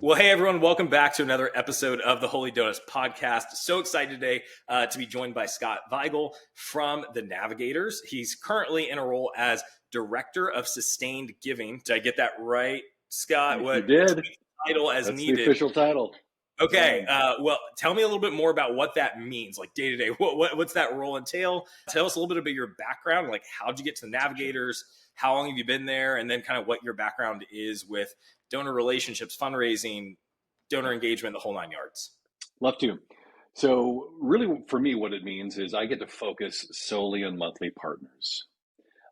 Well, hey, everyone. Welcome back to another episode of the Holy Donuts podcast. So excited today to be joined by Scott Veigel from the Navigators. He's currently in a role as Director of Sustained Giving. Did I get that right, Scott? You did. Title as That's needed. the official title. Okay. Well, tell me a little bit more about what that means, like day to day. What's that role entail? Tell us a little bit about your background, like how'd you get to the Navigators? How long have you been there? And then kind of what your background is with donor relationships, fundraising, donor engagement, the whole nine yards. Love to. So really for me, what it means is I get to focus solely on monthly partners.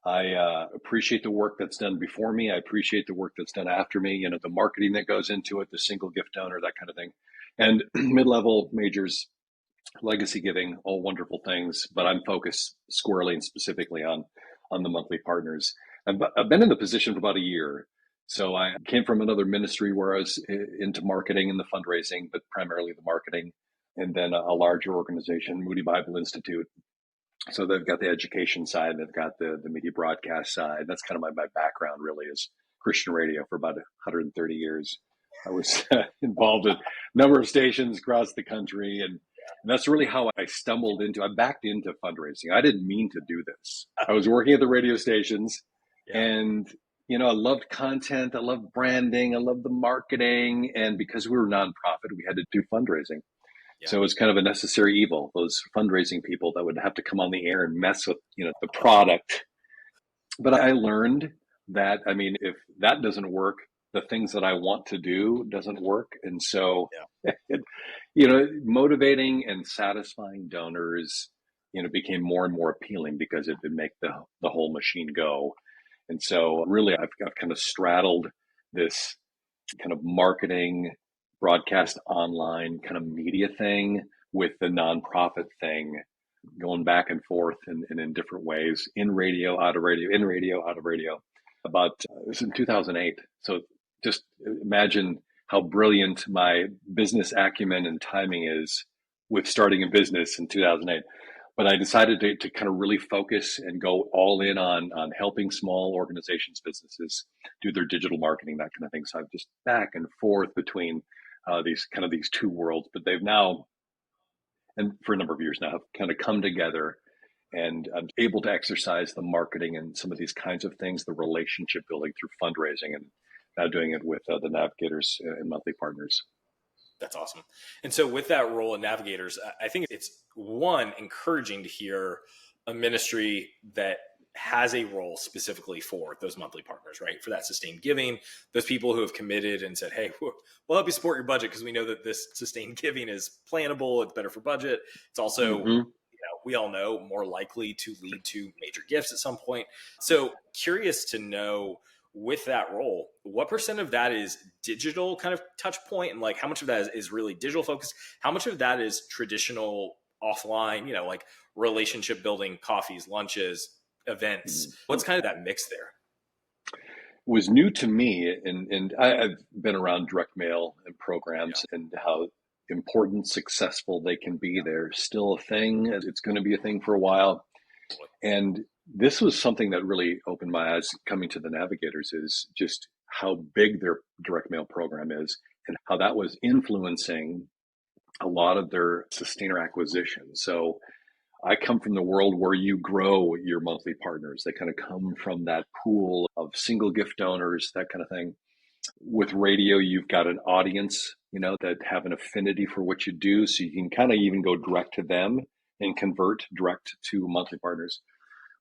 I appreciate the work that's done before me. I appreciate the work that's done after me, the marketing that goes into it, the single gift donor, that kind of thing. And mid-level majors, legacy giving, all wonderful things, but I'm focused squarely and specifically on the monthly partners. I've been in the position for about a year. So I came from another ministry where I was into marketing and the fundraising, but primarily the marketing, and then a larger organization, Moody Bible Institute. So they've got the education side, they've got the media broadcast side. That's kind of my background really is Christian radio for about 130 years. I was involved in a number of stations across the country. And that's really how I backed into fundraising. I didn't mean to do this. I was working at the radio stations and I loved content. I loved branding. I loved the marketing. And because we were a nonprofit, we had to do fundraising. Yeah. So it was kind of a necessary evil, those fundraising people that would have to come on the air and mess with, the product. But I learned that, if that doesn't work, the things that I want to do doesn't work. And so, motivating and satisfying donors, became more and more appealing because it would make the whole machine go. And so really, I've kind of straddled this kind of marketing, broadcast online kind of media thing with the nonprofit thing, going back and forth and in different ways, in radio, out of radio, in radio, out of radio. It was in 2008. So just imagine how brilliant my business acumen and timing is with starting a business in 2008. But I decided to kind of really focus and go all in on helping small organizations, businesses do their digital marketing, that kind of thing. So I've just back and forth between these two worlds, but they've now, and for a number of years now, have kind of come together, and I'm able to exercise the marketing and some of these kinds of things, the relationship building through fundraising, and now doing it with the Navigators and monthly partners. That's awesome. And so with that role in Navigators, I think it's encouraging to hear a ministry that has a role specifically for those monthly partners, right? For that sustained giving, those people who have committed and said, hey, we'll help you support your budget because we know that this sustained giving is plannable. It's better for budget. It's also, we all know, more likely to lead to major gifts at some point. So curious to know, with that role, what % of that is digital kind of touch point, and like how much of that is really digital focused? How much of that is traditional offline, like relationship building, coffees, lunches, events? What's kind of that mix there? It was new to me, and I've been around direct mail and programs and how important, successful they can be. They're still a thing. It's going to be a thing for a while. And this was something that really opened my eyes coming to the Navigators, is just how big their direct mail program is and how that was influencing a lot of their sustainer acquisition. So I come from the world where you grow your monthly partners. They kind of come from that pool of single gift donors, that kind of thing. With radio, you've got an audience, that have an affinity for what you do. So you can kind of even go direct to them and convert direct to monthly partners.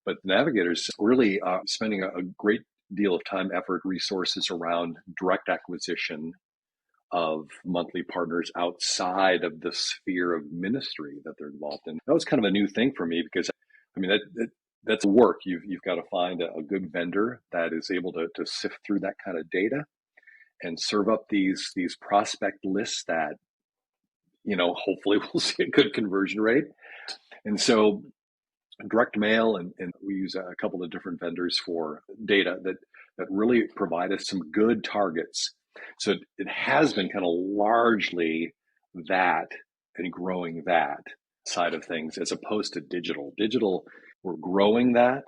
But the Navigators really spending a great deal of time, effort, resources around direct acquisition of monthly partners outside of the sphere of ministry that they're involved in. That was kind of a new thing for me because, that's work. You've got to find a good vendor that is able to sift through that kind of data and serve up these prospect lists that, hopefully we'll see a good conversion rate. And so direct mail, and we use a couple of different vendors for data that really provide us some good targets. So it has been kind of largely that and growing that side of things as opposed to digital. Digital, we're growing that.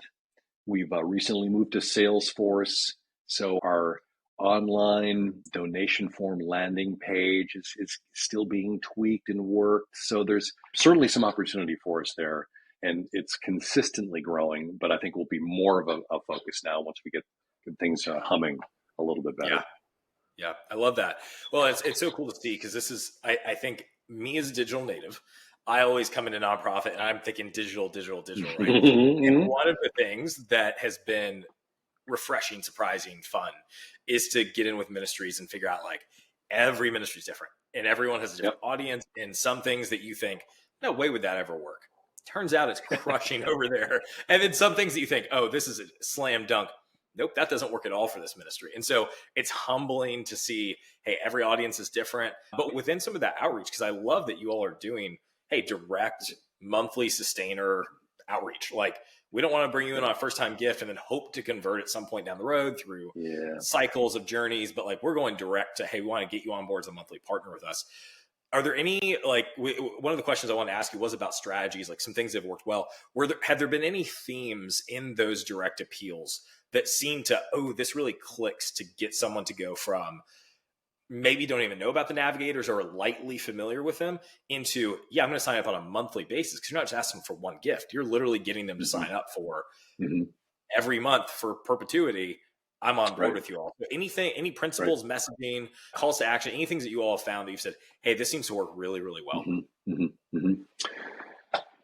We've recently moved to Salesforce. So our online donation form landing page is still being tweaked and worked. So there's certainly some opportunity for us there. And it's consistently growing, but I think will be more of a focus now once we get things humming a little bit better. Yeah. Yeah, I love that. Well, it's so cool to see, because this is, I think, me as a digital native, I always come into nonprofit and I'm thinking digital, right? And one of the things that has been refreshing, surprising, fun is to get in with ministries and figure out, like, every ministry is different and everyone has a different audience, and some things that you think, no way would that ever work. Turns out it's crushing over there. And then some things that you think, oh, this is a slam dunk. Nope, that doesn't work at all for this ministry. And so it's humbling to see, hey, every audience is different. But within some of that outreach, because I love that you all are doing, hey, direct monthly sustainer outreach. Like, we don't want to bring you in on a first-time gift and then hope to convert at some point down the road through cycles of journeys. But like, we're going direct to, hey, we want to get you on board as a monthly partner with us. Are there any, like, one of the questions I wanted to ask you was about strategies, like some things that have worked well. Have there been any themes in those direct appeals that seem to, oh, this really clicks to get someone to go from maybe don't even know about the Navigators or are lightly familiar with them into, yeah, I'm going to sign up on a monthly basis? Because you're not just asking for one gift. You're literally getting them to sign up for every month for perpetuity. I'm on board with you all. So anything, any principles, messaging, calls to action, any things that you all have found that you've said, hey, this seems to work really, really well?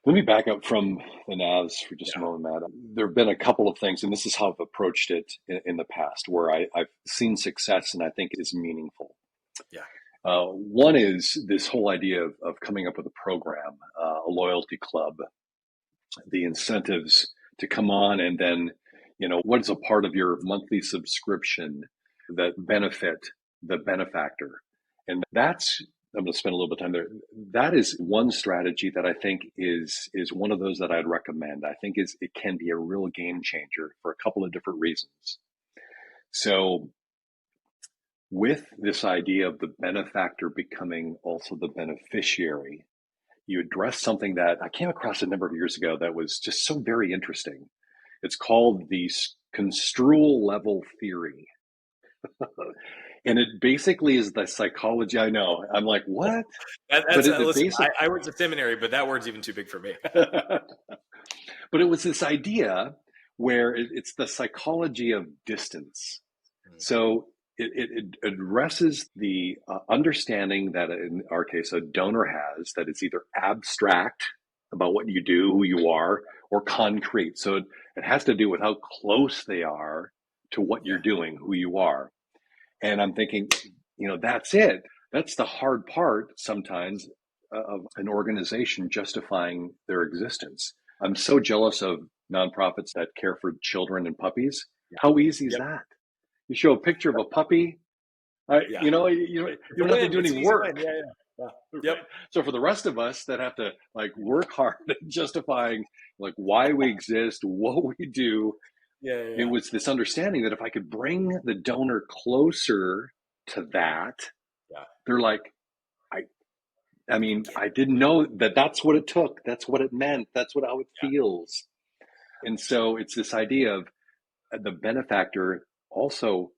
Let me back up from the Navs for just a moment, Matt. There have been a couple of things, and this is how I've approached it in the past, where I've seen success and I think is meaningful. One is this whole idea of coming up with a program, a loyalty club, the incentives to come on, and then, what is a part of your monthly subscription that benefit the benefactor. And I'm going to spend a little bit of time there. That is one strategy that I think is one of those that I'd recommend. I think it can be a real game changer for a couple of different reasons. So with this idea of the benefactor becoming also the beneficiary, you address something that I came across a number of years ago that was just so very interesting. It's called the construal level theory. And it basically is the psychology. I know. I'm like, what? I went to seminary, but that word's even too big for me. But it was this idea where it's the psychology of distance. So it addresses the understanding that, in our case, a donor has, that it's either abstract about what you do, who you are, or concrete. So it has to do with how close they are to what you're doing, who you are. And I'm thinking, that's it. That's the hard part sometimes of an organization justifying their existence. I'm so jealous of nonprofits that care for children and puppies. How easy is that? You show a picture of a puppy, you don't have to do any work. So for the rest of us that have to work hard at justifying why we exist, what we do, it was this understanding that if I could bring the donor closer to that, they're like, I didn't know that's what it took. That's what it meant. That's how it feels. And so it's this idea of the benefactor also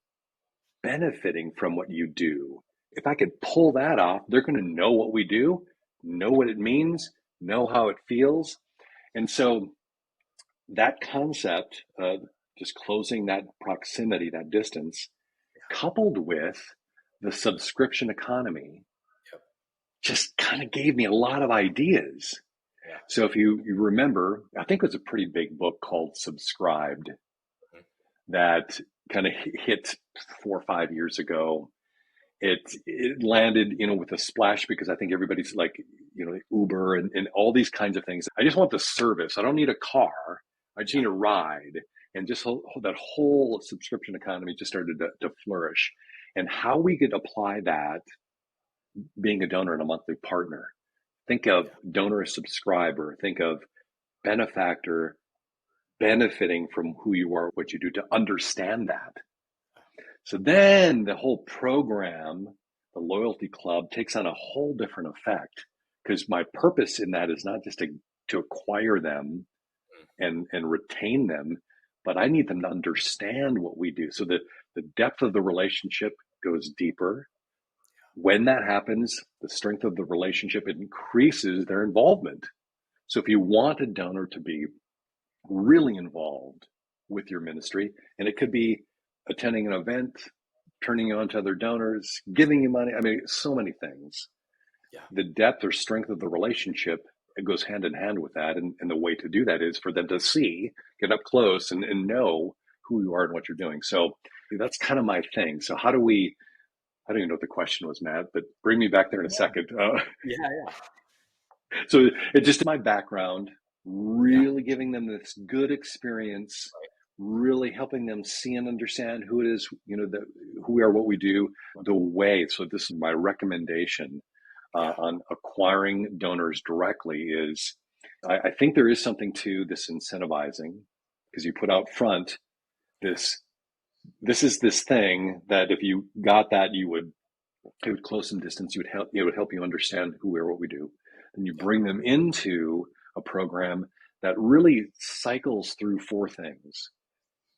benefiting from what you do. If I could pull that off, they're going to know what we do, know what it means, know how it feels. And so that concept of just closing that proximity, that distance, coupled with the subscription economy, just kind of gave me a lot of ideas. So if you remember, I think it was a pretty big book called Subscribed that kind of hit 4 or 5 years ago. It landed, with a splash because I think everybody's Uber and all these kinds of things. I just want the service. I don't need a car. I just need a ride. And just that whole subscription economy just started to flourish. And how we could apply that, being a donor and a monthly partner. Think of donor as subscriber. Think of benefactor benefiting from who you are, what you do, to understand that. So then the whole program, the loyalty club, takes on a whole different effect, because my purpose in that is not just to acquire them and retain them, but I need them to understand what we do. So the depth of the relationship goes deeper. When that happens, the strength of the relationship increases their involvement. So if you want a donor to be really involved with your ministry, and it could be attending an event, turning you on to other donors, giving you money. I mean, so many things. Yeah. The depth or strength of the relationship, it goes hand in hand with that. And the way to do that is for them to see, get up close and know who you are and what you're doing. So that's kind of my thing. So I don't even know what the question was, Matt, but bring me back there in a second. Yeah. So it's just my background, really giving them this good experience, really helping them see and understand who it is, who we are, what we do, the way. So this is my recommendation on acquiring donors directly is I think there is something to this incentivizing, because you put out front this is this thing that if you got that, it would close some distance. It would help you understand who we are, what we do. And you bring them into a program that really cycles through four things.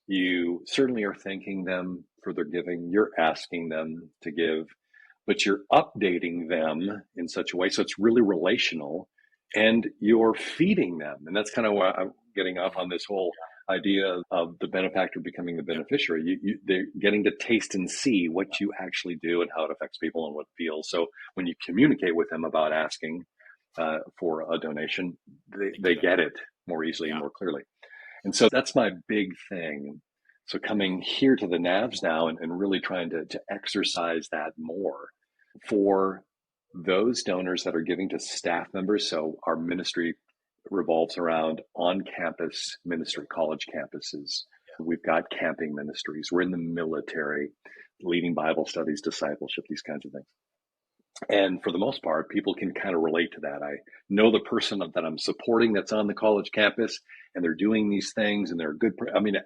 You certainly are thanking them for their giving. You're asking them to give, but you're updating them in such a way. So it's really relational, and you're feeding them. And that's kind of why I'm getting off on this whole idea of the benefactor becoming the beneficiary. They're getting to taste and see what you actually do and how it affects people and what it feels. So when you communicate with them about asking for a donation, they get it more easily and more clearly. And so that's my big thing. So coming here to the NAVs now and really trying to exercise that more for those donors that are giving to staff members. So our ministry revolves around on-campus ministry, college campuses. We've got camping ministries. We're in the military, leading Bible studies, discipleship, these kinds of things. And for the most part, people can kind of relate to that. I know the person that I'm supporting that's on the college campus, and they're doing these things, and they're good.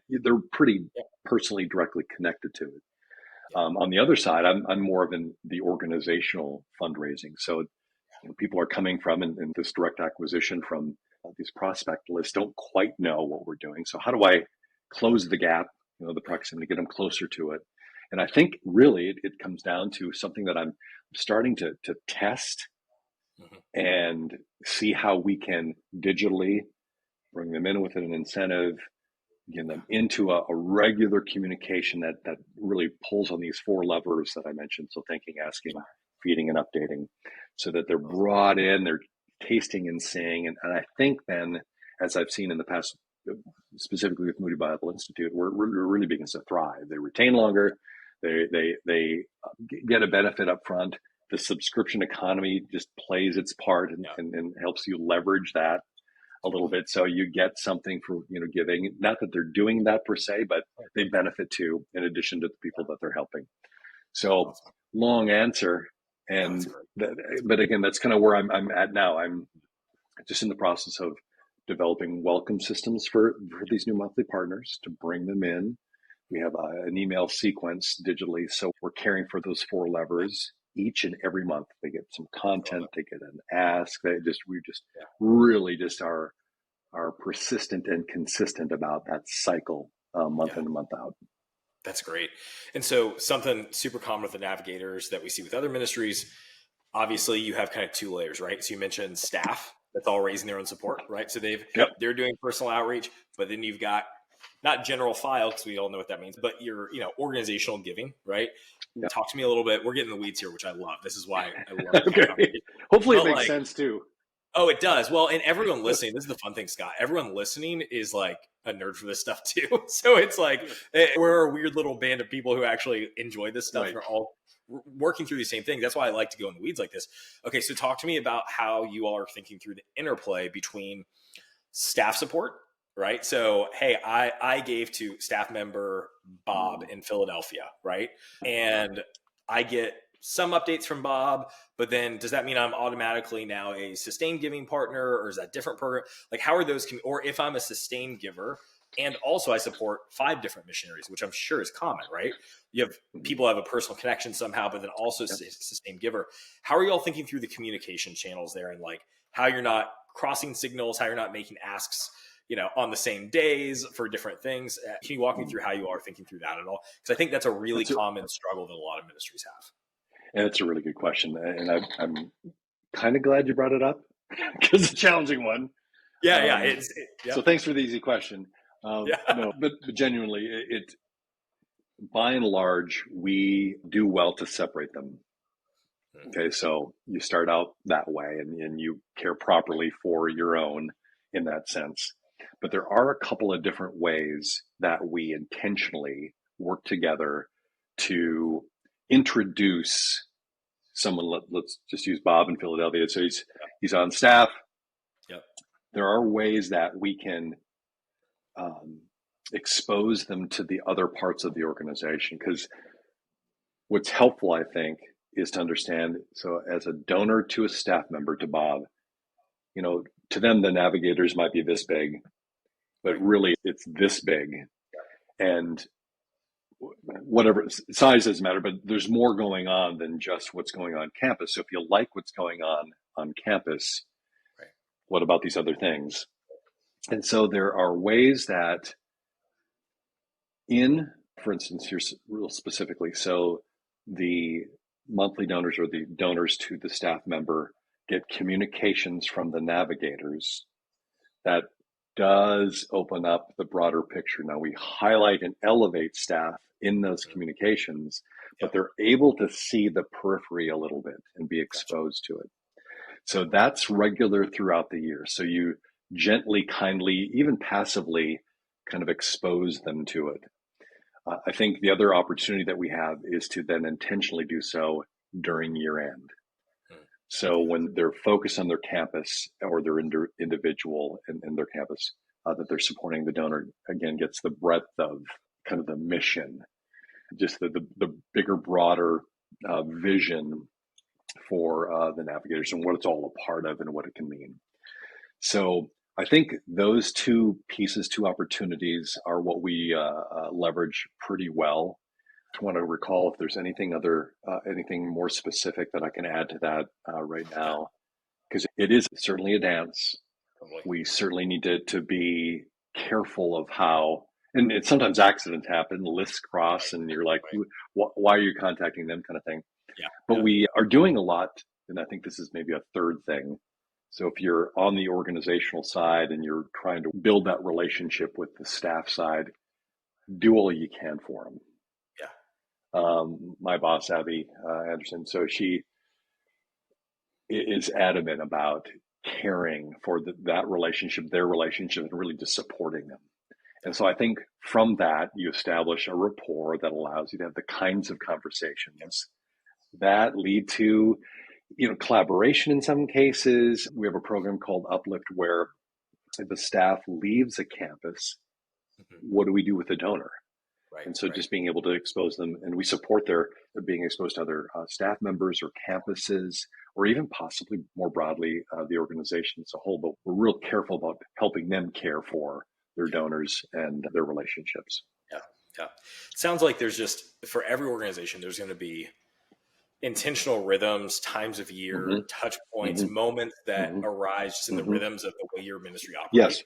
They're pretty personally directly connected to it. On the other side, I'm more of the organizational fundraising. So people are coming from, and this direct acquisition from these prospect lists don't quite know what we're doing. So how do I close the gap, the proximity, get them closer to it? And I think really it comes down to something that I'm starting to test and see how we can digitally bring them in with an incentive, get them into a regular communication that really pulls on these four levers that I mentioned. So thinking, asking, feeding, and updating, so that they're brought in, they're tasting and seeing. And I think then, as I've seen in the past, specifically with Moody Bible Institute, we're really begins to thrive. They retain longer. They get a benefit up front. The subscription economy just plays its part and helps you leverage that a little bit. So you get something for, giving, not that they're doing that per se, but they benefit too, in addition to the people that they're helping. So long answer. But again, that's kind of where I'm at now. I'm just in the process of developing welcome systems for these new monthly partners to bring them in. We have an email sequence digitally. So we're caring for those four levers each and every month. They get some content, they get an ask. We really are persistent and consistent about that cycle month in and month out. That's great. And so something super common with the Navigators that we see with other ministries, obviously you have kind of two layers, right? So you mentioned staff that's all raising their own support, right? So they're doing personal outreach, but then you've got not general file, because we all know what that means, but your organizational giving, right? Talk to me a little bit. We're getting the weeds here, which I love. This is why I love it. Okay. Hopefully it makes sense too. Oh, it does. Well, and everyone listening, this is the fun thing, Scott. Everyone listening is like a nerd for this stuff too. So it's like we're a weird little band of people who actually enjoy this stuff. Right. We're all working through the same thing. That's why I like to go in the weeds like this. Okay, so talk to me about how you all are thinking through the interplay between staff support, right? So, hey, I gave to staff member Bob in Philadelphia, right? And I get some updates from Bob, but then does that mean I'm automatically now a sustained giving partner, or is that different program? Like, how are those, or if I'm a sustained giver and also I support 5 different missionaries, which I'm sure is common, right? You have people have a personal connection somehow, but then also sustained giver. How are you all thinking through the communication channels there, and like how you're not crossing signals, how you're not making asks on the same days for different things. Can you walk me through how you are thinking through that at all? Because I think that's a really common struggle that a lot of ministries have. And it's a really good question. And I'm kind of glad you brought it up because it's a challenging one. Yeah. So thanks for the easy question. Yeah. No, but genuinely, it by and large, we do well to separate them. Okay, so you start out that way and you care properly for your own in that sense. But there are a couple of different ways that we intentionally work together to introduce someone. Let's just use Bob in Philadelphia. So he's on staff. Yep. There are ways that we can expose them to the other parts of the organization, because what's helpful, I think, is to understand. So as a donor to a staff member, to Bob, to them, the Navigators might be this big, but really it's this big. And whatever size doesn't matter, but there's more going on than just what's going on campus. So if you like what's going on campus, right, what about these other things? And so there are ways that for instance, here's real specifically, so the monthly donors or the donors to the staff member get communications from the Navigators that does open up the broader picture. Now we highlight and elevate staff in those communications, but they're able to see the periphery a little bit and be exposed to it. So that's regular throughout the year. So you gently, kindly, even passively kind of expose them to it. I think the other opportunity that we have is to then intentionally do so during year end. So when they're focused on their campus or their individual and their campus, that they're supporting, the donor, again, gets the breadth of kind of the mission, just the bigger, broader vision for the Navigators and what it's all a part of and what it can mean. So I think those two opportunities are what we leverage pretty well. I want to recall if there's anything more specific that I can add to that right now, because it is certainly a dance. Totally. We certainly need to be careful of how, and sometimes accidents happen, lists cross, and you're like, why are you contacting them, kind of thing. Yeah. But we are doing a lot, and I think this is maybe a third thing. So if you're on the organizational side and you're trying to build that relationship with the staff side, do all you can for them. Yeah. My boss, Abby Anderson, so she is adamant about caring for that relationship, their relationship, and really just supporting them. And so I think from that, you establish a rapport that allows you to have the kinds of conversations that lead to collaboration in some cases. We have a program called Uplift where the staff leaves a campus. What do we do with the donor? Right, and so just being able to expose them, and we support their being exposed to other staff members or campuses, or even possibly more broadly, the organization as a whole. But we're real careful about helping them care for their donors and their relationships. Yeah. Sounds like there's just, for every organization, there's going to be intentional rhythms, times of year, touch points, moments that arise just in the rhythms of the way your ministry operates. Yes.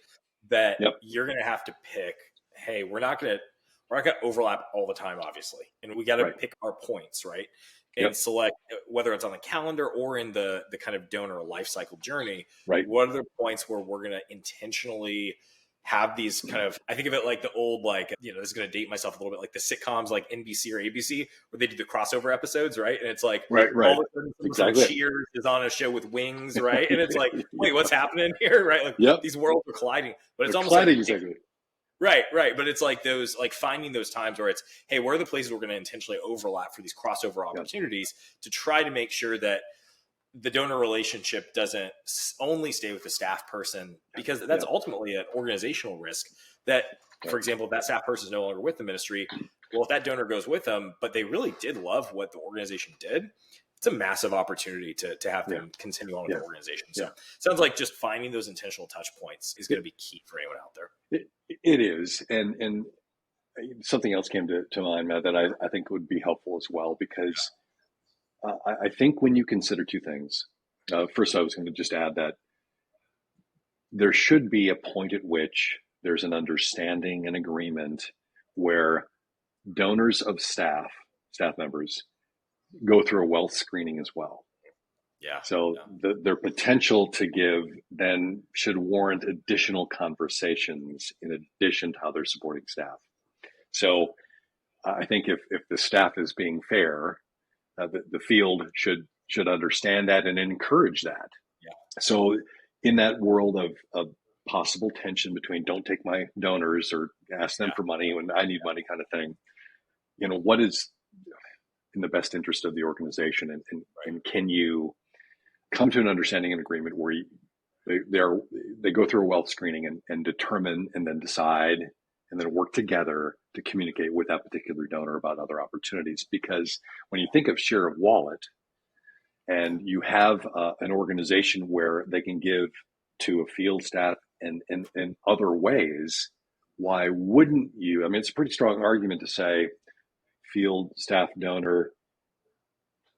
That you're going to have to pick. Hey, we're not going to overlap all the time, obviously, and we got to pick our points, right? And select, whether it's on the calendar or in the kind of donor life cycle journey. Right. What are the points where we're going to intentionally have these kind of, I think of it like the old, this is going to date myself a little bit, like the sitcoms like NBC or ABC where they do the crossover episodes, right? And it's like, right. all of a sudden Cheers is on a show with wings, right? And it's like, wait, what's happening here, right? Like these worlds are colliding, but it's almost colliding, like, exactly. Right. But it's like those, like finding those times where it's, hey, where are the places we're going to intentionally overlap for these crossover opportunities to try to make sure that the donor relationship doesn't only stay with the staff person, because that's ultimately an organizational risk that, for example, if that staff person is no longer with the ministry, well, if that donor goes with them, but they really did love what the organization did, it's a massive opportunity to have them continue on with the organization. So sounds like just finding those intentional touch points is going to be key for anyone out there. It is. And something else came to mind, Matt, that I think would be helpful as well, because I think when you consider two things, first, I was going to just add that there should be a point at which there's an understanding and agreement where donors of staff members, go through a wealth screening as well. Yeah. So their potential to give then should warrant additional conversations in addition to how they're supporting staff. So I think if the staff is being fair, the field should understand that and encourage that. Yeah. So in that world of possible tension between don't take my donors or ask them for money when I need money kind of thing, what is in the best interest of the organization, and can you come to an understanding and agreement where they go through a wealth screening and determine and then decide and then work together to communicate with that particular donor about other opportunities. Because when you think of share of wallet and you have an organization where they can give to a field staff and other ways, why wouldn't you? I mean, it's a pretty strong argument to say field staff donor,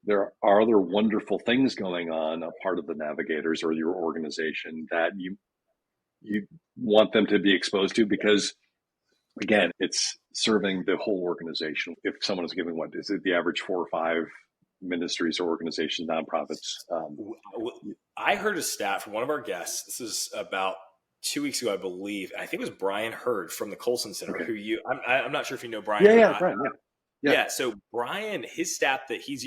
there are other wonderful things going on a part of the Navigators or your organization that you want them to be exposed to, because again, it's serving the whole organization. If someone is giving, what is it, the average 4 or 5 ministries or organizations, nonprofits? I heard a stat from one of our guests. This is about 2 weeks ago, I believe. I think it was Brian Hurd from the Colson Center, who I'm not sure if you know Brian. Brian. Yeah. So Brian, his stat that he's,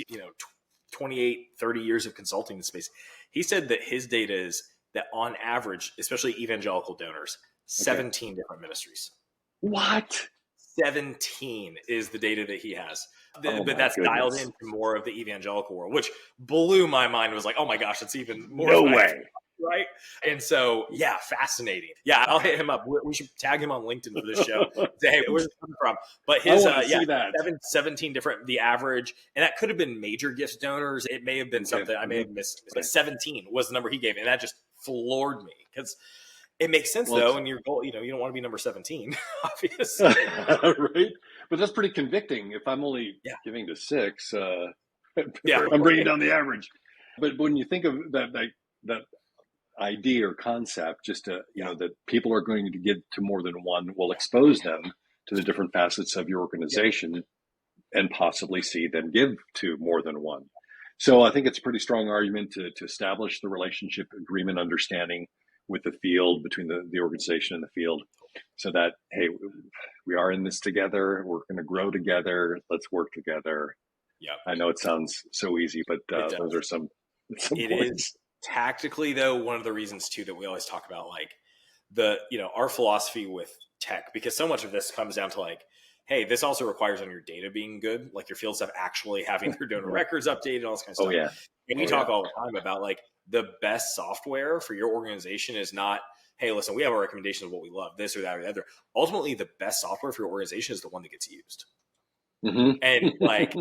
28, 30 years of consulting in the space, he said that his data is that on average, especially evangelical donors, 17 different ministries. What? 17 is the data that he has. But that's goodness. Dialed into more of the evangelical world, which blew my mind. It was like, oh my gosh, it's even more. No way. Right. And so, yeah, fascinating. Yeah, I'll hit him up. We should tag him on LinkedIn for this show. Say, hey, where's it coming from? But his, 17 different, the average, and that could have been major gifts donors. It may have been something I may have missed. But 17 was the number he gave. And that just floored me because it makes sense, though. And your goal, you don't want to be number 17, obviously. Right. But that's pretty convicting. If I'm only giving to 6, I'm bringing down the average. But when you think of that idea or concept, just to, that people are going to get to more than one, will expose them to the different facets of your organization and possibly see them give to more than one. So I think it's a pretty strong argument to establish the relationship, agreement, understanding with the field, between the organization and the field, so that, hey, we are in this together. We're going to grow together. Let's work together. Yeah. I know it sounds so easy, but those are some it points. Is tactically, though, one of the reasons too that we always talk about, like our philosophy with tech, because so much of this comes down to like, hey, this also requires on your data being good, like your field staff actually having their donor records updated, all this kind of stuff. Oh yeah. And we talk all the time about like the best software for your organization is not, hey, listen, we have our recommendations of what we love, this or that or the other. Ultimately, the best software for your organization is the one that gets used. Mm-hmm. And like,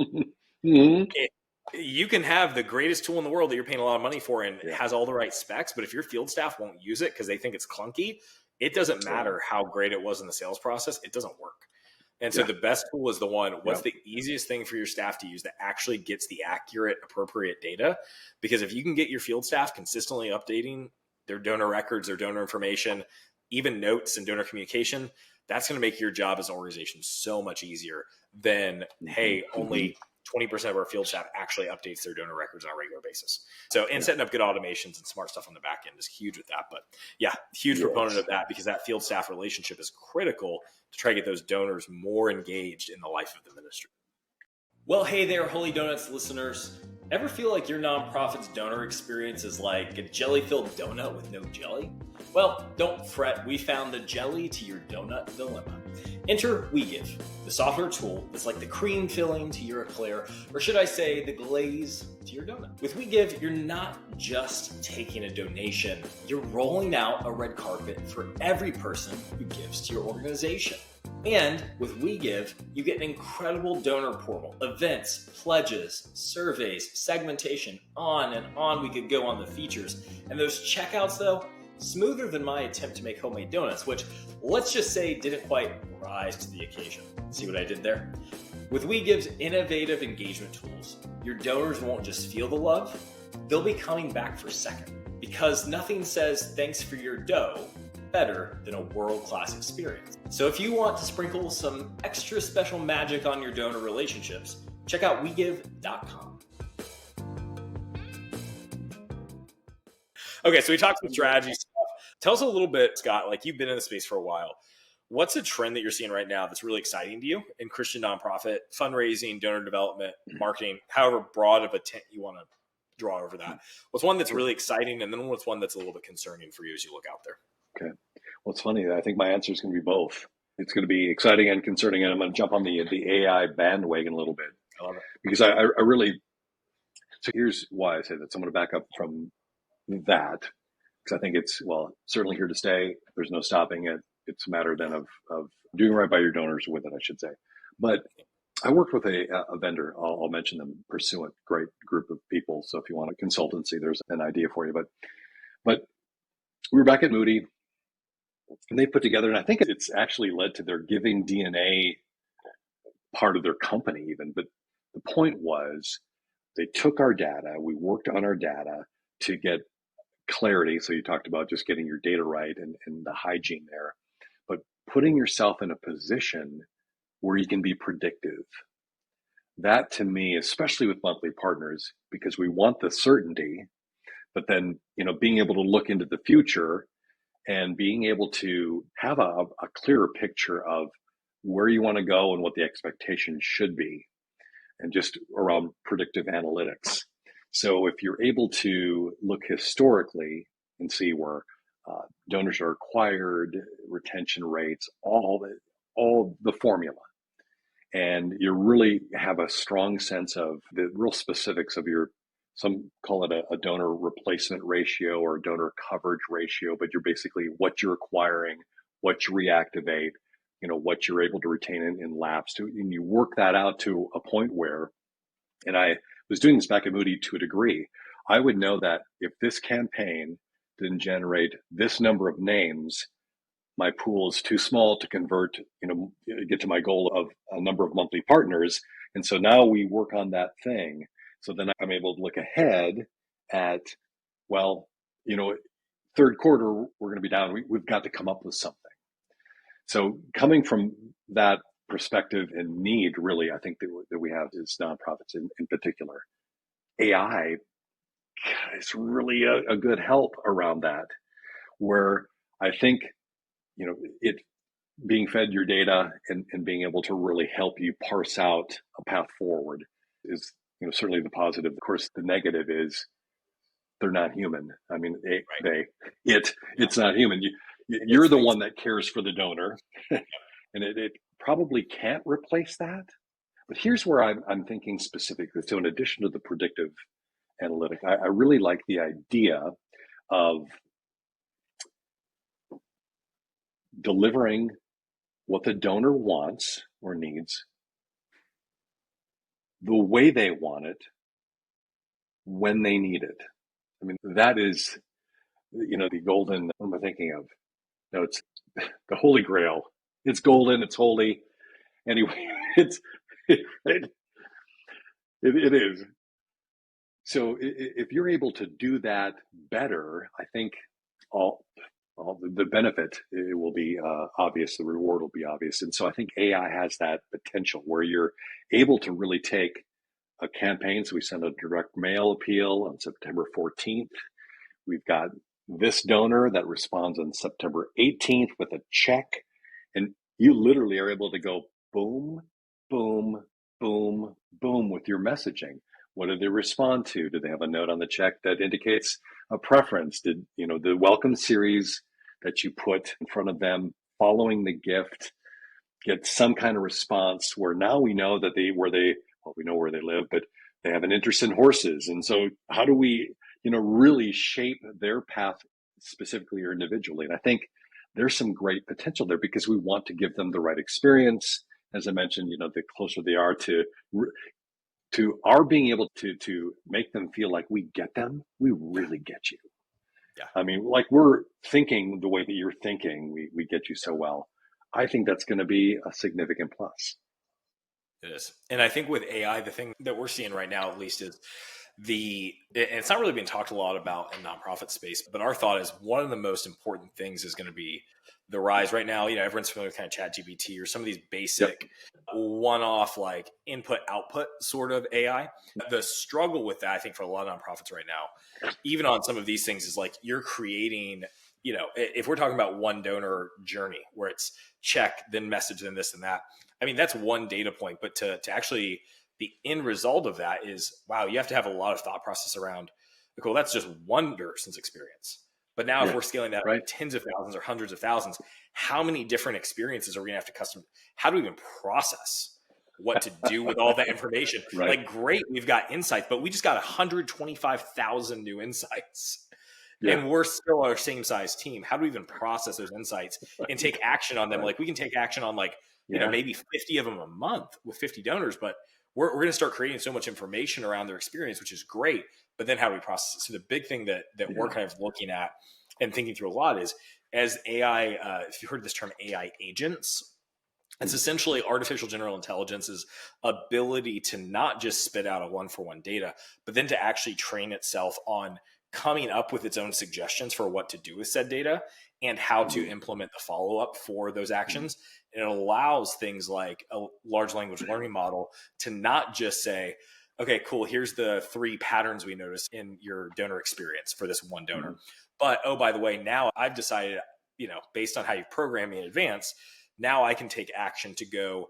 you can have the greatest tool in the world that you're paying a lot of money for and it has all the right specs, but if your field staff won't use it because they think it's clunky, it doesn't matter how great it was in the sales process. It doesn't work. And so the best tool is the one, what's the easiest thing for your staff to use that actually gets the accurate, appropriate data? Because if you can get your field staff consistently updating their donor records, their donor information, even notes and donor communication, that's going to make your job as an organization so much easier than, hey, only 20% of our field staff actually updates their donor records on a regular basis. So, and setting up good automations and smart stuff on the back end is huge with that. But yeah, huge proponent of that, because that field staff relationship is critical to try to get those donors more engaged in the life of the ministry. Well, hey there, Holy Donuts listeners. Ever feel like your nonprofit's donor experience is like a jelly-filled donut with no jelly? Well, don't fret. We found the jelly to your donut dilemma. Enter WeGive, the software tool that's like the cream filling to your eclair, or should I say the glaze to your donut. With WeGive, you're not just taking a donation, you're rolling out a red carpet for every person who gives to your organization. And with WeGive, you get an incredible donor portal, events, pledges, surveys, segmentation, on and on we could go on the features. And those checkouts, though, smoother than my attempt to make homemade donuts, which let's just say didn't quite rise to the occasion. See what I did there? With WeGive's innovative engagement tools, your donors won't just feel the love, they'll be coming back for second. because nothing says thanks for your dough better than a world-class experience. So if you want to sprinkle some extra special magic on your donor relationships, check out WeGive.com. Okay, so we talked some strategy stuff. Tell us a little bit, Scott, like you've been in the space for a while. What's a trend that you're seeing right now that's really exciting to you in Christian nonprofit, fundraising, donor development, marketing, however broad of a tent you want to draw over that? What's one that's really exciting, and then what's one that's a little bit concerning for you as you look out there? Okay. Well, it's funny. I think my answer is going to be both. It's going to be exciting and concerning, and I'm going to jump on the AI bandwagon a little bit. I love it. Because I really, so here's why I say that. So I'm going to back up from that, because I think it's, well, certainly here to stay. There's no stopping it. It's a matter then of doing right by your donors with it, I should say. But I worked with a vendor. I'll mention them, Pursuant, great group of people. So if you want a consultancy, there's an idea for you. But we were back at Moody, and they put together, and I think it's actually led to their giving DNA part of their company even. But the point was, they took our data, we worked on our data to get clarity. So you talked about just getting your data right and the hygiene there, but putting yourself in a position where you can be predictive. That to me, especially with monthly partners, because we want the certainty, but then, being able to look into the future and being able to have a clearer picture of where you want to go and what the expectation should be, and just around predictive analytics. So if you're able to look historically and see where donors are acquired, retention rates, all the formula, and you really have a strong sense of the real specifics of some call it a donor replacement ratio or donor coverage ratio, but you're basically what you're acquiring, what you reactivate, what you're able to retain in lapse, and you work that out to a point where, and I was doing this back at Moody to a degree, I would know that if this campaign didn't generate this number of names, my pool is too small to convert, get to my goal of a number of monthly partners. And so now we work on that thing. So then I'm able to look ahead at, well, third quarter, we're going to be down. We've got to come up with something. So coming from that perspective and need, really, I think that we have as nonprofits in particular, AI is really a good help around that, where I think, it being fed your data and being able to really help you parse out a path forward is, certainly the positive. Of course, the negative is they're not human. I mean, it's not human. You're the one that cares for the donor, and it probably can't replace that. But here's where I'm thinking specifically. So in addition to the predictive analytic, I really like the idea of delivering what the donor wants or needs, the way they want it, when they need it. I mean, that is, the golden, what am I thinking of? No, it's the Holy Grail. It's golden, it's holy. Anyway, it is. So if you're able to do that better, I think all the benefit, it will be obvious, the reward will be obvious. And so I think AI has that potential where you're able to really take a campaign. So we send a direct mail appeal on September 14th. We've got this donor that responds on September 18th with a check. And you literally are able to go boom, boom, boom, boom with your messaging. What did they respond to? Do they have a note on the check that indicates a preference? Did, the welcome series that you put in front of them following the gift get some kind of response where now we know that we know where they live, but they have an interest in horses. And so how do we, really shape their path specifically or individually? And I think there's some great potential there because we want to give them the right experience. As I mentioned, the closer they are to our being able to make them feel like we get them, we really get you. Yeah. I mean, like we're thinking the way that you're thinking, we get you so well. I think that's going to be a significant plus. It is. And I think with AI, the thing that we're seeing right now, at least, is and it's not really being talked a lot about in nonprofit space, but our thought is one of the most important things is going to be the rise right now. Everyone's familiar with kind of ChatGPT or some of these basic one-off like input output sort of AI. The struggle with that, I think, for a lot of nonprofits right now, even on some of these things, is like you're creating, if we're talking about one donor journey where it's check, then message, then this and that. I mean, that's one data point, but to actually the end result of that is, wow, you have to have a lot of thought process around, cool, that's just one person's experience. But now if we're scaling that tens of thousands or hundreds of thousands, how many different experiences are we going to have to custom? How do we even process what to do with all that information? Like, great, we've got insights, but we just got 125,000 new insights. And we're still our same size team. How do we even process those insights and take action on them? Like, we can take action on maybe 50 of them a month with 50 donors, but we're going to start creating so much information around their experience, which is great. But then how do we process it? So the big thing that we're kind of looking at and thinking through a lot is, as AI, if you heard this term AI agents, it's essentially artificial general intelligence's ability to not just spit out a one-for-one data, but then to actually train itself on coming up with its own suggestions for what to do with said data and how to implement the follow-up for those actions. And it allows things like a large language learning model to not just say, okay, cool, here's the 3 patterns we noticed in your donor experience for this one donor. But, oh, by the way, now I've decided, based on how you program me in advance, now I can take action to go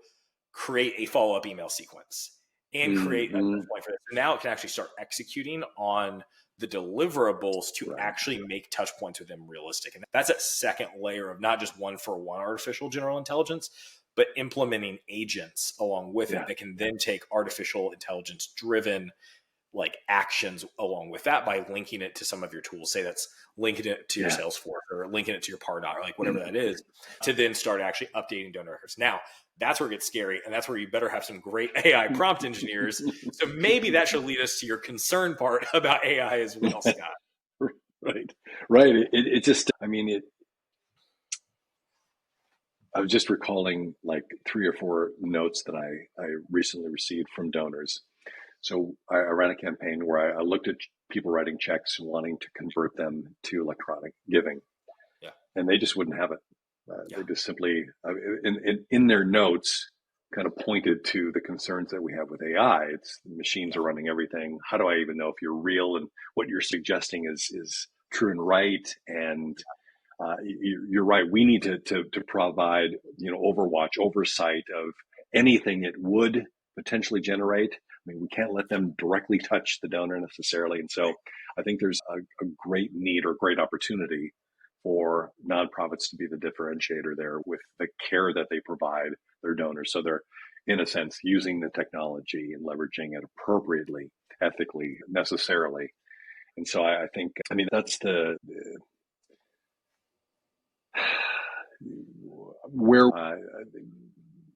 create a follow-up email sequence and create a touch point for this. So now it can actually start executing on the deliverables to actually make touch points with them realistic. And that's that second layer of not just one-for-one artificial general intelligence, but implementing agents along with it that can then take artificial intelligence driven like actions along with that by linking it to some of your tools. Say that's linking it to your Salesforce or linking it to your Pardot or like whatever that is, to then start actually updating donor records. Now, that's where it gets scary, and that's where you better have some great AI prompt engineers. So maybe that should lead us to your concern part about AI as well, Scott. Right. It just, I was just recalling like 3 or 4 notes that I recently received from donors. So I ran a campaign where I looked at people writing checks and wanting to convert them to electronic giving. And they just wouldn't have it. They just simply, in their notes, kind of pointed to the concerns that we have with AI. It's machines are running everything. How do I even know if you're real and what you're suggesting is true and right? And you're right. We need to provide, oversight of anything it would potentially generate. I mean, we can't let them directly touch the donor necessarily. And so I think there's a great need or great opportunity for nonprofits to be the differentiator there with the care that they provide their donors. So they're, in a sense, using the technology and leveraging it appropriately, ethically, necessarily. And so I think, that's where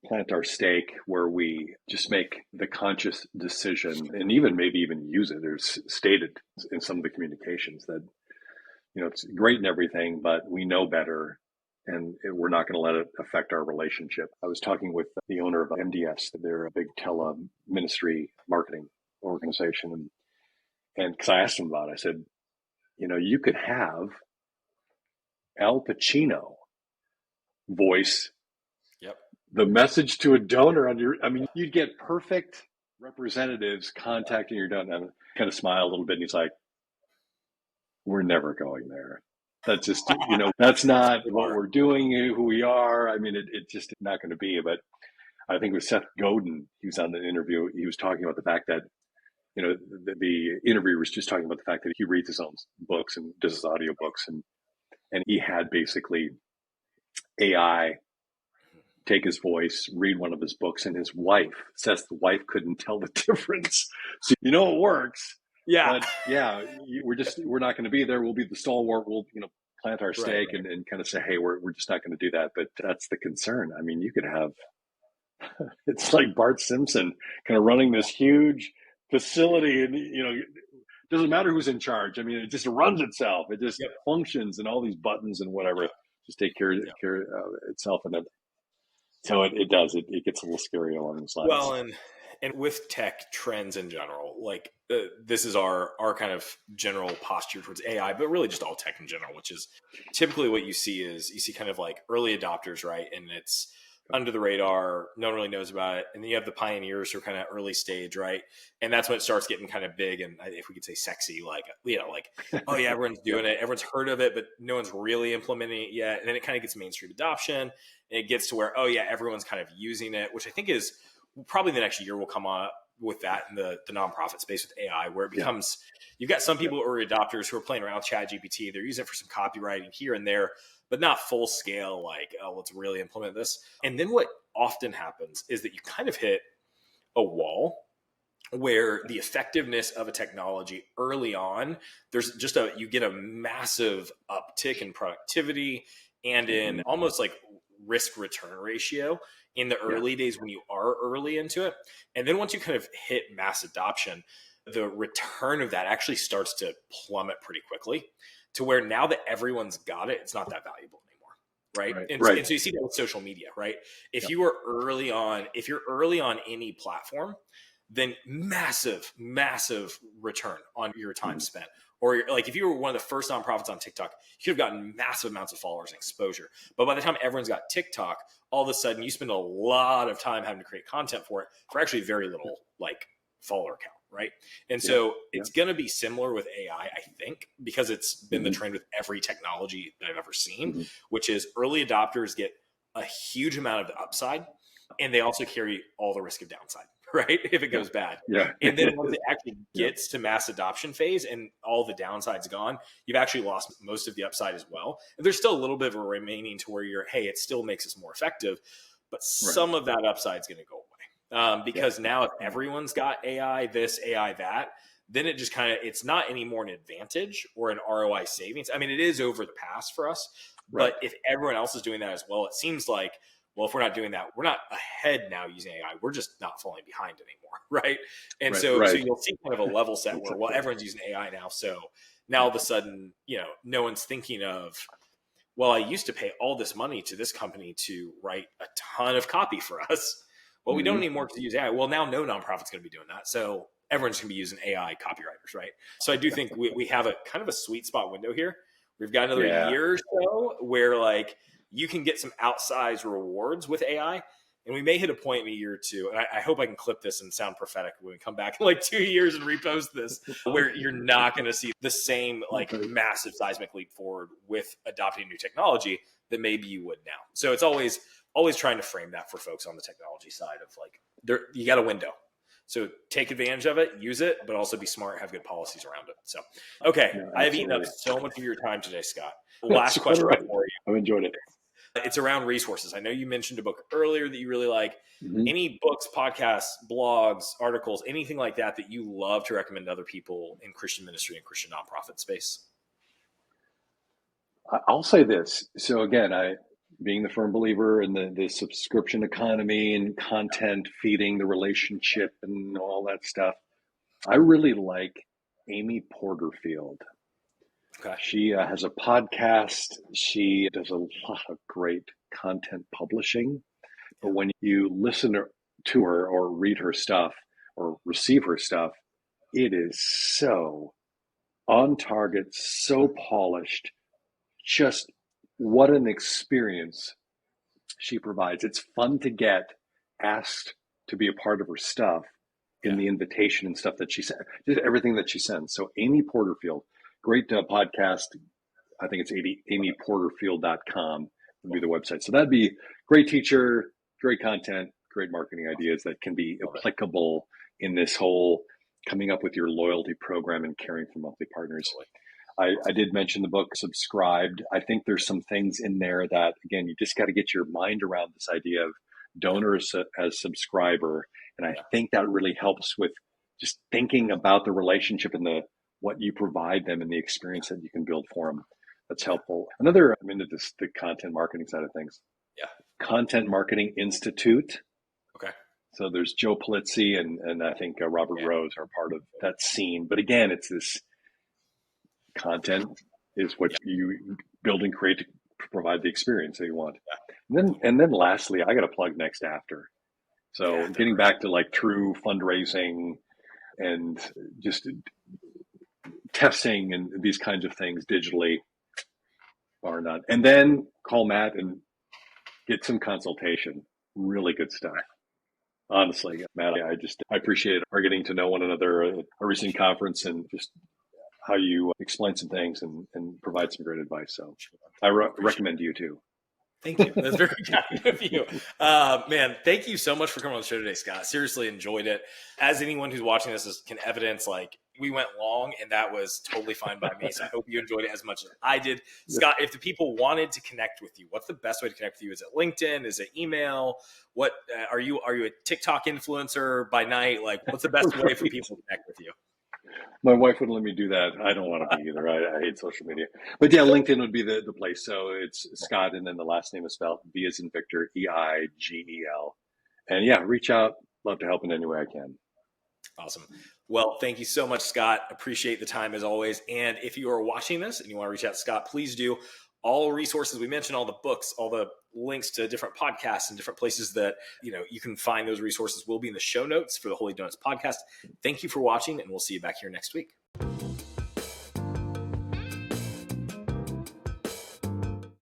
plant our stake, where we just make the conscious decision and maybe even use it. There's stated in some of the communications that, it's great and everything, but we know better and we're not going to let it affect our relationship. I was talking with the owner of MDS. They're a big tele-ministry marketing organization. And because I asked him about it, I said, you could have Al Pacino voice the message to a donor on you'd get perfect representatives contacting your donor. And I kind of smile a little bit and he's like, we're never going there. That's just, that's not what we're doing, who we are. It's just not going to be. But I think with Seth Godin, he was on the interview. He was talking about the fact that, the interviewer was just talking about the fact that he reads his own books and does his audio books. And he had basically AI take his voice, read one of his books, and his wife says the wife couldn't tell the difference. So, it works. Yeah. But we're not going to be there. We'll be the stalwart. We'll, plant our stake and kind of say, hey, we're just not going to do that. But that's the concern. You could have, it's like Bart Simpson kind of running this huge facility and, it doesn't matter who's in charge. It just runs itself. It just functions and all these buttons and whatever just take care of itself. And then, so it does. It gets a little scary along those lines. Well, And with tech trends in general, like this is our kind of general posture towards AI, but really just all tech in general, which is typically what you see is you see kind of like early adopters, right? And it's under the radar, no one really knows about it. And then you have the pioneers who are kind of early stage, right? And that's when it starts getting kind of big and if we could say sexy, like, like, oh yeah, everyone's doing it. Everyone's heard of it, but no one's really implementing it yet. And then it kind of gets mainstream adoption and it gets to where, oh yeah, everyone's kind of using it, which I think is probably the next year will come on with that in the nonprofit space with AI, where it becomes, you've got some people who are adopters who are playing around with ChatGPT. They're using it for some copywriting here and there, but not full scale, like, oh, let's really implement this. And then what often happens is that you kind of hit a wall where the effectiveness of a technology early on, there's just you get a massive uptick in productivity and in almost like risk return ratio in the early days when you are early into it. And then once you kind of hit mass adoption, the return of that actually starts to plummet pretty quickly to where now that everyone's got it, it's not that valuable anymore. Right. And so you see that with social media, right? If you are early on, if you're early on any platform, then massive return on your time spent. Or like if you were one of the first nonprofits on TikTok, you could have gotten massive amounts of followers and exposure. But by the time everyone's got TikTok, all of a sudden you spend a lot of time having to create content for it for actually very little like follower count. Right. And so it's going to be similar with AI, I think, because it's been the trend with every technology that I've ever seen, which is early adopters get a huge amount of the upside and they also carry all the risk of downside, right? If it goes bad. And then once it actually gets to mass adoption phase and all the downside's gone, you've actually lost most of the upside as well. And there's still a little bit of a remaining to where hey, it still makes us more effective, but some of that upside is going to go away. Because now if everyone's got AI, this, AI, that, then it just kind of, it's not anymore an advantage or an ROI savings. I mean, it is over the past for us, but if everyone else is doing that as well, it seems like, well, if we're not doing that, we're not ahead now using AI. We're just not falling behind anymore, right? And so you'll see kind of a level set where, well, everyone's using AI now. So now all of a sudden, no one's thinking of, well, I used to pay all this money to this company to write a ton of copy for us. Well, we don't need more to use AI. Well, now no nonprofit's going to be doing that. So everyone's going to be using AI copywriters, right? So I do think we have a kind of a sweet spot window here. We've got another year or so where like you can get some outsized rewards with AI. And we may hit a point in a year or two. And I hope I can clip this and sound prophetic when we come back in like 2 years and repost this, where you're not going to see the same like massive seismic leap forward with adopting new technology that maybe you would now. So it's always trying to frame that for folks on the technology side of like, you got a window. So take advantage of it, use it, but also be smart, have good policies around it. So, okay. I have eaten up so much of your time today, Scott. Last question for you. I've enjoyed it. It's around resources. I know you mentioned a book earlier that you really like. Any books, podcasts, blogs, articles, anything like that you love to recommend to other people in Christian ministry and Christian nonprofit space? I'll say this. So again, being the firm believer in the subscription economy and content feeding the relationship and all that stuff, I really like Amy Porterfield. Okay. She has a podcast. She does a lot of great content publishing. But when you listen to her or read her stuff or receive her stuff, it is so on target, so polished. Just what an experience she provides. It's fun to get asked to be a part of her stuff in the invitation and stuff that she sent, just everything that she sends. So Amy Porterfield, great podcast. I think it's amyporterfield.com would be the website. So that'd be great teacher, great content, great marketing ideas that can be applicable in this whole coming up with your loyalty program and caring for monthly partners. I did mention the book Subscribed. I think there's some things in there that, again, you just got to get your mind around this idea of donor as subscriber. And I think that really helps with just thinking about the relationship and what you provide them and the experience that you can build for them. That's helpful. Another, I'm into the content marketing side of things. Content Marketing Institute. Okay. So there's Joe Polizzi and I think Robert Rose are part of that scene. But again, it's this content is what you build and create to provide the experience that you want. And then lastly, I got to plug Next After. So getting back to like true fundraising and just testing and these kinds of things digitally, bar none. And then call Matt and get some consultation. Really good stuff. Honestly, Matt, I appreciate our getting to know one another at a recent conference and just how you explain some things and provide some great advice. So I recommend you too. Thank you. That's very kind of you. Man, thank you so much for coming on the show today, Scott. Seriously enjoyed it. As anyone who's watching this can evidence, like, we went long and that was totally fine by me. So I hope you enjoyed it as much as I did. Scott, if the people wanted to connect with you, what's the best way to connect with you? Is it LinkedIn? Is it email? What are you a TikTok influencer by night? Like, what's the best way for people to connect with you? My wife wouldn't let me do that. I don't want to be either. I hate social media. But yeah, LinkedIn would be the place. So it's Scott, and then the last name is spelled V as in Victor, Eigel. And yeah, reach out. Love to help in any way I can. Awesome. Well, thank you so much, Scott. Appreciate the time as always. And if you are watching this and you want to reach out to Scott, please do. All resources we mentioned, all the books, all the links to different podcasts and different places that you can find those resources will be in the show notes for the Holy Donuts podcast. Thank you for watching, and we'll see you back here next week.